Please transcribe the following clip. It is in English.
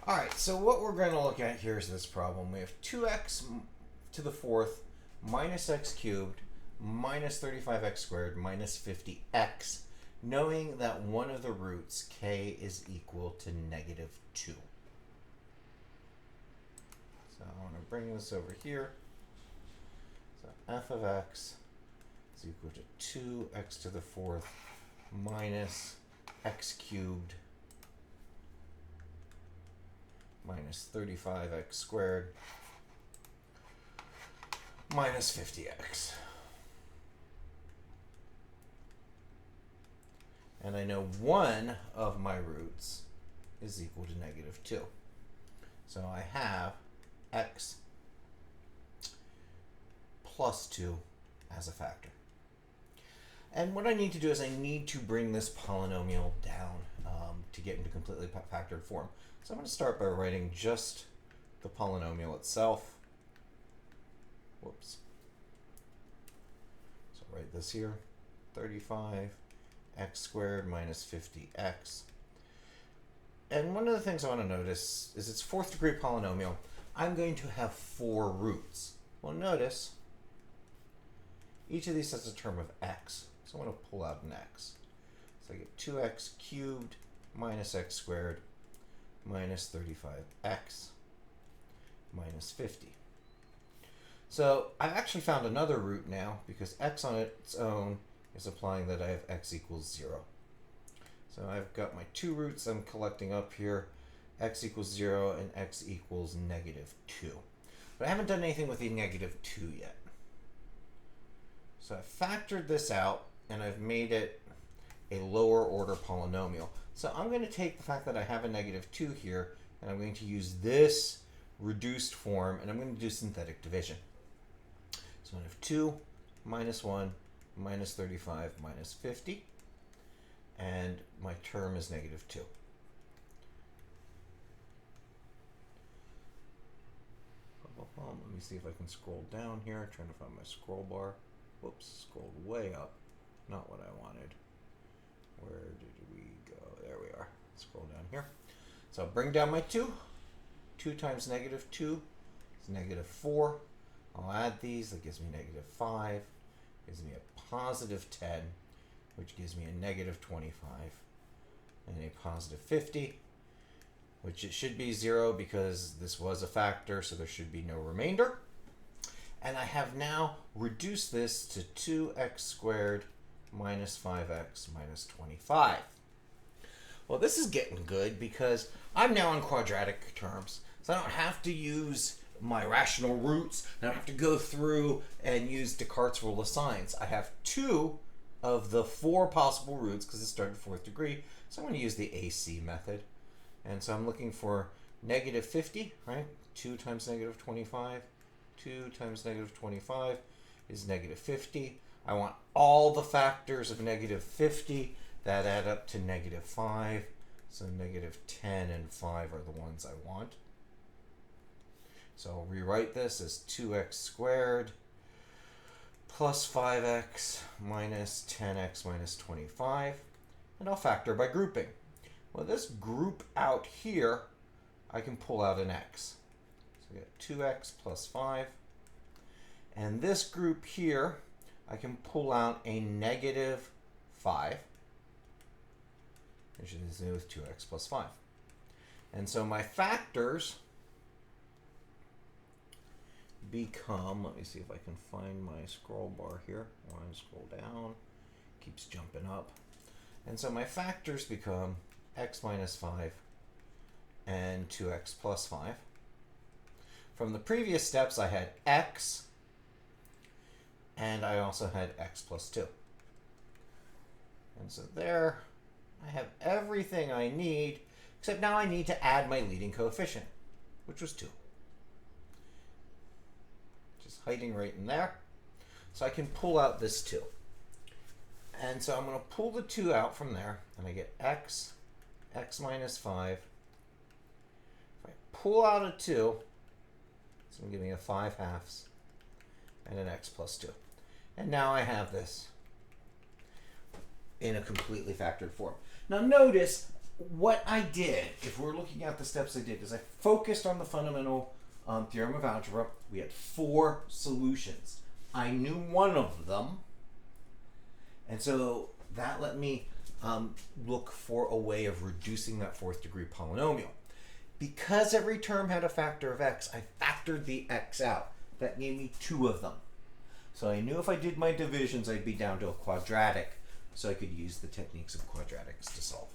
All right, so what we're going to look at here is this problem. We have 2x to the fourth minus x cubed minus 35x squared minus 50x, knowing that one of the roots, k, is equal to negative 2. So I want to bring this over here. So f of x is equal to 2x to the fourth minus x cubed minus 35x squared minus 50x. And I know one of my roots is equal to negative 2. So I have x plus 2 as a factor. And what I need to do is I need to bring this polynomial down to get into completely factored form. So I'm going to start by writing just the polynomial itself. Whoops. So write this here, 35x squared minus 50x. And one of the things I want to notice is it's fourth degree polynomial. I'm going to have 4 roots. Well, notice each of these has a term of x. So I want to pull out an x. So I get 2x cubed minus x squared minus 35x minus 50. So I've actually found another root now because x on its own is implying that I have x equals 0. So I've got my 2 roots I'm collecting up here, x equals 0 and x equals negative 2. But I haven't done anything with the negative 2 yet. So I've factored this out and I've made it a lower order polynomial. So I'm going to take the fact that I have a negative 2 here and I'm going to use this reduced form and I'm going to do synthetic division. So I have 2 minus 1 minus 35 minus 50 and my term is negative 2. Let me see if I can scroll down here, trying to find my scroll bar. Whoops, scrolled way up. Not what I wanted. Where did we go? There we are. Scroll down here. So I'll bring down my 2. 2 times negative 2 is negative 4. I'll add these. That gives me negative 5. Gives me a positive 10, which gives me a negative 25. And a positive 50, which it should be 0 because this was a factor, so there should be no remainder. And I have now reduced this to 2x squared minus 5x minus 25. Well, this is getting good because I'm now in quadratic terms. So I don't have to use my rational roots. I don't have to go through and use Descartes' rule of signs. I have 2 of the 4 possible roots because it started 4th degree. So I'm going to use the AC method. And so I'm looking for negative 50, right? 2 times negative 25. 2 times negative 25 is negative 50. I want all the factors of negative 50 that add up to negative 5. So negative 10 and 5 are the ones I want. So I'll rewrite this as 2x squared plus 5x minus 10x minus 25. And I'll factor by grouping. Well, this group out here, I can pull out an x. So we get 2x plus 5. And this group here, I can pull out a negative 5, which is with 2x plus 5. And so my factors become, let me see if I can find my scroll bar here. I want to scroll down, keeps jumping up. And so my factors become x minus 5 and 2x plus 5. From the previous steps, I had x, and I also had x plus 2. And so there, I have everything I need, except now I need to add my leading coefficient, which was 2. Just hiding right in there. So I can pull out this 2. And so I'm going to pull the 2 out from there, and I get x minus 5. If I pull out a 2, it's going to give me a 5/2 and an x plus 2. And now I have this in a completely factored form. Now notice, what I did, if we're looking at the steps I did, is I focused on the fundamental theorem of algebra. We had 4 solutions. I knew one of them, and so that let me look for a way of reducing that 4th degree polynomial. Because every term had a factor of x, I factored the x out. That gave me 2 of them. So I knew if I did my divisions, I'd be down to a quadratic, so I could use the techniques of quadratics to solve.